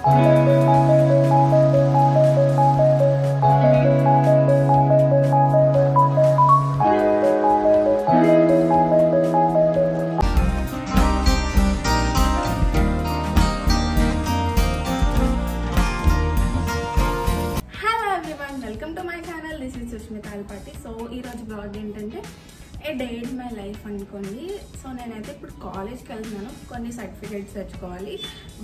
Welcome to my channel, this is Sushmita Alpati. So ఈరోజు blog ఏంటంటే a day in my life అనుకోండి. So నేనైతే ఇప్పుడు కాలేజ్కి వెళ్తున్నాను, కొన్ని సర్టిఫికేట్స్ తెచ్చుకోవాలి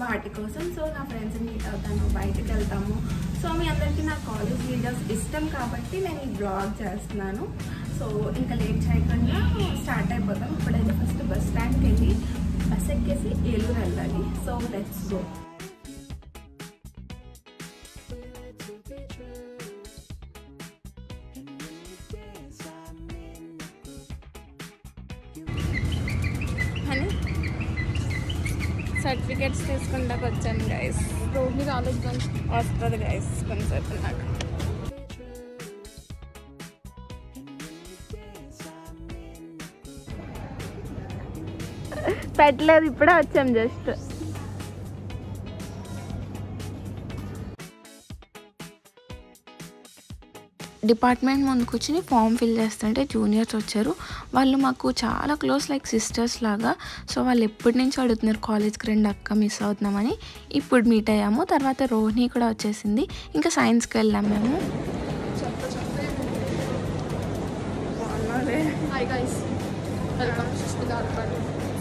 వాటి కోసం. సో నా ఫ్రెండ్స్ని మీట్ అవుతాను, బయటకు వెళ్తాము. సో మీ అందరికీ నా కాలేజ్ వీడియోస్ ఇష్టం కాబట్టి నేను ఈ బ్లాగ్ చేస్తున్నాను. సో ఇంకా లేట్ చేయకుండా స్టార్ట్ అయిపోతాం. ఇప్పుడైతే ఫస్ట్ బస్ స్టాండ్కి వెళ్ళి బస్ ఎక్కేసి ఏలూరు వెళ్ళాలి. So let's go. అని సర్టిఫికేట్స్ తీసుకుంటాకు వచ్చాను గైస్. రోడ్ని రాలేదు, వస్తుంది గైస్ కొంచెంసేపు. నాకు పెట్టలేదు, ఇప్పుడే వచ్చాం జస్ట్. డిపార్ట్మెంట్ ముందు కూర్చుని ఫామ్ ఫిల్ చేస్తుంటే జూనియర్స్ వచ్చారు. వాళ్ళు మాకు చాలా క్లోజ్, లైక్ సిస్టర్స్ లాగా. సో వాళ్ళు ఎప్పటి నుంచి అడుగుతున్నారు కాలేజ్కి రండి అక్క, మిస్ అవుతున్నామని. ఇప్పుడు మీట్ అయ్యాము. తర్వాత రోహిణి కూడా వచ్చేసింది. ఇంకా సైన్స్కి వెళ్ళాం మేము.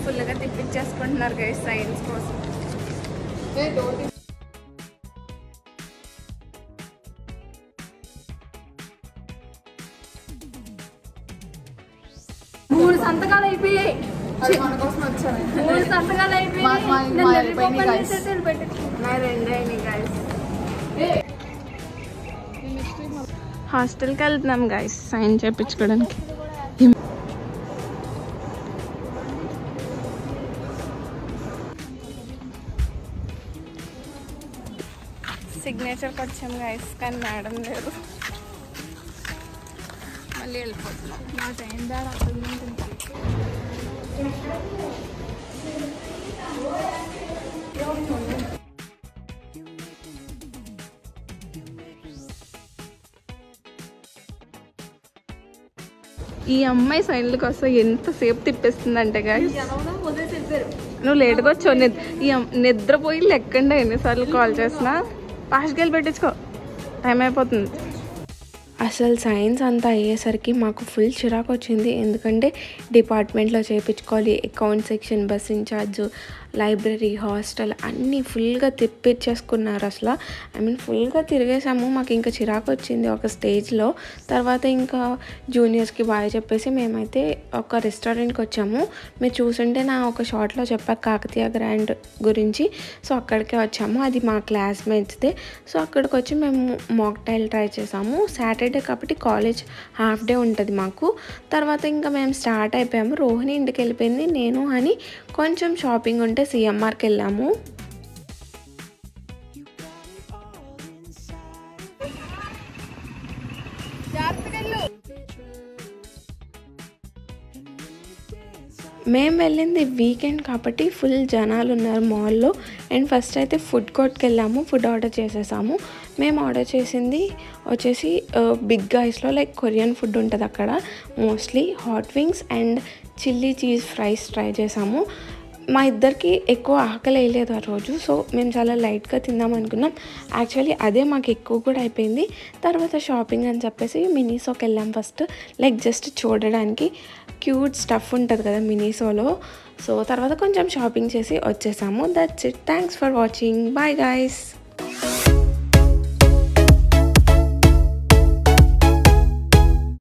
ఫుల్గా తిప్పించేసుకుంటున్నారు గైస్ సైన్స్ కోసం. మూడు సంతకాలు అయిపోయాయి. హాస్టల్కి వెళ్తున్నాం గైస్ సైన్ చేయించుకోవడానికి. సిగ్నేచర్కి వచ్చాం గైస్, కానీ మేడం లేదు. మళ్ళీ వెళ్ళిపోతున్నాం. నా టైం దాని అక్కడ ఈ అమ్మాయి సైన్లకు వస్తే ఎంతసేపు తిప్పేస్తుందంటే గాయస్. నువ్వు లేట్గా వచ్చావు, నిద్రపోయి లెక్కండి ఎన్నిసార్లు కాల్ చేసినా. ఫాస్ట్గా వెళ్ళి పెట్టించుకో, టైం అయిపోతుంది. అసలు సైన్స్ అంతా అయ్యేసరికి మాకు ఫుల్ చిరాకు వచ్చింది. ఎందుకంటే డిపార్ట్మెంట్లో చేయించుకోవాలి, account section, bus incharge, library, hostel అన్నీ ఫుల్గా తిప్పించేసుకున్నారు. అసలు ఫుల్గా తిరిగేసాము. మాకు ఇంకా చిరాకు వచ్చింది ఒక స్టేజ్లో. తర్వాత ఇంకా జూనియర్స్కి బాయ్ చెప్పేసి మేమైతే ఒక రెస్టారెంట్కి వచ్చాము. మీరు చూసుంటే నా ఒక షార్ట్లో చెప్పా కాకతీయ గ్రాండ్ గురించి. సో అక్కడికే వచ్చాము, అది మా క్లాస్మేట్స్దే. సో అక్కడికి వచ్చి మేము మాక్టైల్ ట్రై చేసాము. సాటర్డే కాబట్టి కాలేజ్ హాఫ్ డే ఉంటుంది మాకు. తర్వాత ఇంకా మేము స్టార్ట్ అయిపోయాము. రోహిణి ఇంటికి వెళ్ళిపోయింది. నేను అని కొంచెం షాపింగ్ ఉంటే సిఎంఆర్కి వెళ్ళాము. మేము వెళ్ళింది వీకెండ్ కాబట్టి ఫుల్ జనాలు ఉన్నారు మాల్లో. అండ్ ఫస్ట్ అయితే ఫుడ్ కోర్ట్కి వెళ్ళాము, ఫుడ్ ఆర్డర్ చేసేసాము. మేము ఆర్డర్ చేసింది వచ్చేసి బిగ్ ఐస్లో లైక్ కొరియన్ ఫుడ్ ఉంటుంది అక్కడ. Mostly hot wings and chilli cheese fries try చేసాము. మా ఇద్దరికి ఎక్కువ ఆకలి వేయలేదు ఆ రోజు. సో మేము చాలా లైట్గా తిందాం అనుకున్నాం. యాక్చువల్లీ అదే మాకు ఎక్కువ కూడా అయిపోయింది. తర్వాత షాపింగ్ అని చెప్పేసి మినీసోకి వెళ్ళాం ఫస్ట్, లైక్ జస్ట్ చూడడానికి. క్యూట్ స్టఫ్ ఉంటుంది కదా మినీసోలో. సో తర్వాత కొంచెం షాపింగ్ చేసి వచ్చేసాము. That's it. Thanks for watching. Bye guys.